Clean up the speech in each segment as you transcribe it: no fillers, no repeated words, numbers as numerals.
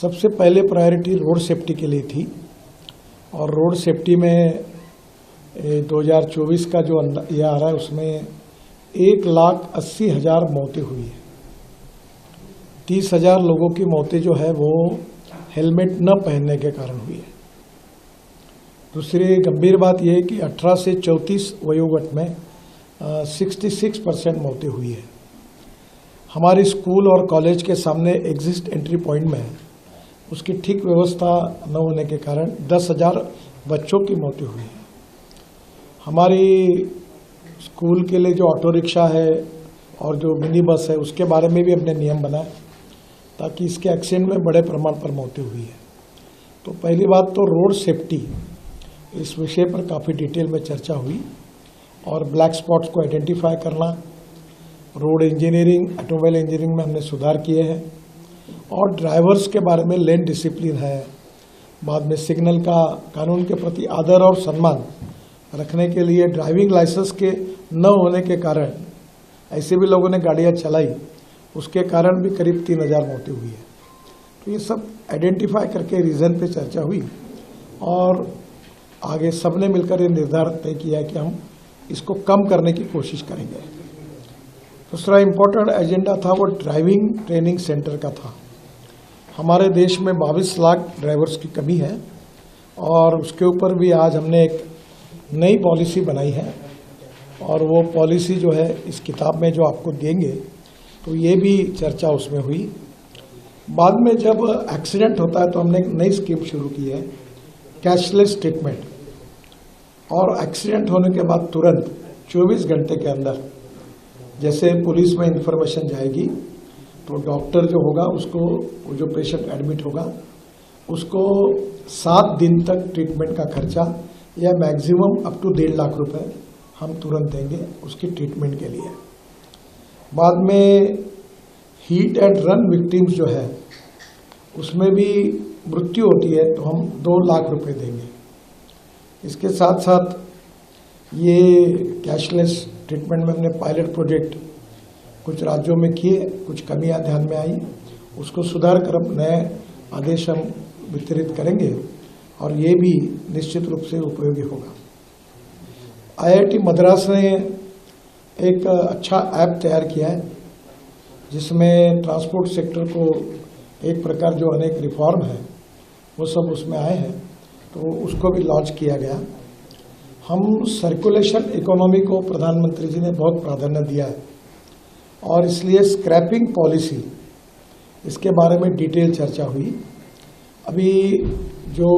सबसे पहले priority road safety के लिए थी और रोड सेफ्टी में 2024 का जो ये आ रहा है उसमें 1,80,000 मौतें हुई है। 30,000 लोगों की मौतें जो है वो हेलमेट न पहनने के कारण हुई है। दूसरी गंभीर बात यह है कि 18 से 34 वयोगट में 66% मौतें हुई है। हमारे स्कूल और कॉलेज के सामने एग्जिट एंट्री पॉइंट में उसकी ठीक व्यवस्था न होने के कारण 10,000 बच्चों की मौतें हुई है। हमारी स्कूल के लिए जो ऑटो रिक्शा है और जो मिनी बस है उसके बारे में भी हमने नियम बनाए ताकि इसके एक्सीडेंट में बड़े प्रमाण पर मौतें हुई है। तो पहली बात तो रोड सेफ्टी, इस विषय पर काफ़ी डिटेल में चर्चा हुई और ब्लैक स्पॉट्स को आइडेंटिफाई करना, रोड इंजीनियरिंग, ऑटोमोबाइल इंजीनियरिंग में हमने सुधार किए हैं और ड्राइवर्स के बारे में लेन डिसिप्लिन है। बाद में सिग्नल का कानून के प्रति आदर और सम्मान रखने के लिए ड्राइविंग लाइसेंस के न होने के कारण ऐसे भी लोगों ने गाड़ियां चलाई, उसके कारण भी करीब 3,000 मौतें हुई है। तो ये सब आइडेंटिफाई करके रीज़न पे चर्चा हुई और आगे सबने मिलकर ये निर्धार तय किया कि हम इसको कम करने की कोशिश करेंगे। दूसरा इम्पोर्टेंट एजेंडा था वो ड्राइविंग ट्रेनिंग सेंटर का था। हमारे देश में 22 लाख ड्राइवर्स की कमी है और उसके ऊपर भी आज हमने एक नई पॉलिसी बनाई है और वो पॉलिसी जो है इस किताब में जो आपको देंगे तो ये भी चर्चा उसमें हुई। बाद में जब एक्सीडेंट होता है तो हमने एक नई स्कीम शुरू की है, कैशलेस ट्रीटमेंट। और एक्सीडेंट होने के बाद तुरंत 24 घंटे के अंदर जैसे पुलिस में इंफॉर्मेशन जाएगी तो डॉक्टर जो होगा उसको, जो पेशेंट एडमिट होगा उसको 7 दिन तक ट्रीटमेंट का खर्चा या मैक्सिमम अप टू 1.5 लाख रुपए हम तुरंत देंगे उसकी ट्रीटमेंट के लिए। बाद में हीट एंड रन विक्टिम्स जो है उसमें भी मृत्यु होती है तो हम 2 लाख रुपए देंगे। इसके साथ साथ ये कैशलेस ट्रीटमेंट में हमने पायलट प्रोजेक्ट कुछ राज्यों में किए, कुछ कमियां ध्यान में आई, उसको सुधार कर अब नए आदेश हम वितरित करेंगे और ये भी निश्चित रूप से उपयोगी होगा। IIT मद्रास ने एक अच्छा ऐप तैयार किया है जिसमें ट्रांसपोर्ट सेक्टर को एक प्रकार जो अनेक रिफॉर्म है वो सब उसमें आए हैं, तो उसको भी लॉन्च किया गया। हम सर्कुलेशन इकोनॉमी को प्रधानमंत्री जी ने बहुत प्राधान्य दिया है और इसलिए स्क्रैपिंग पॉलिसी, इसके बारे में डिटेल चर्चा हुई। अभी जो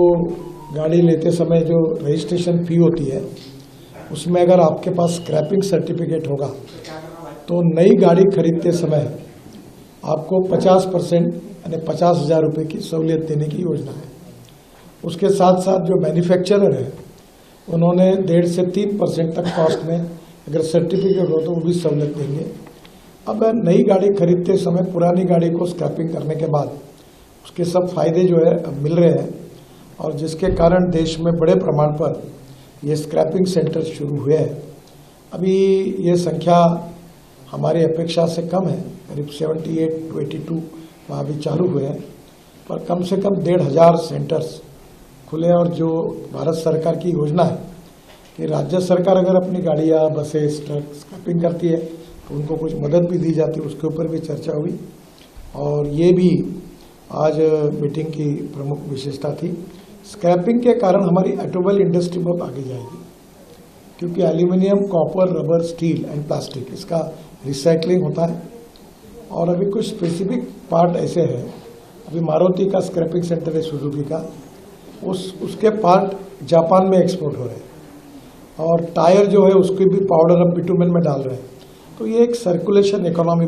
गाड़ी लेते समय जो रजिस्ट्रेशन फी होती है उसमें अगर आपके पास स्क्रैपिंग सर्टिफिकेट होगा तो नई गाड़ी खरीदते समय आपको 50% यानी 50,000 रुपये की सहूलियत देने की योजना है। उसके साथ साथ जो मैन्युफैक्चरर है उन्होंने 1.5 से 3% तक कॉस्ट में अगर सर्टिफिकेट हो तो वो भी सहूलियत देंगे। अब नई गाड़ी खरीदते समय पुरानी गाड़ी को स्क्रैपिंग करने के बाद उसके सब फायदे जो है अब मिल रहे हैं और जिसके कारण देश में बड़े प्रमाण पर ये स्क्रैपिंग सेंटर शुरू हुए हैं। अभी ये संख्या हमारी अपेक्षा से कम है, करीब 78 to 82 वहाँ भी चालू हुए हैं, पर कम से कम 1,500 सेंटर्स खुले। और जो भारत सरकार की योजना है कि राज्य सरकार अगर अपनी गाड़ियाँ, बसेस, ट्रक स्क्रैपिंग करती है तो उनको कुछ मदद भी दी जाती है, उसके ऊपर भी चर्चा हुई और ये भी आज मीटिंग की प्रमुख विशेषता थी। स्क्रैपिंग के कारण हमारी ऑटोमोबाइल इंडस्ट्री बहुत आगे जाएगी क्योंकि aluminium, copper, rubber, steel and plastic इसका रिसाइकलिंग होता है और अभी कुछ स्पेसिफिक पार्ट ऐसे हैं। अभी मारुति का स्क्रैपिंग सेंटर है, सुजुकी का, उसके पार्ट जापान में एक्सपोर्ट हो रहे हैं और टायर जो है उसके भी पाउडर अब बिटुमेन में डाल रहे हैं। तो ये एक सर्कुलेशन इकोनॉमी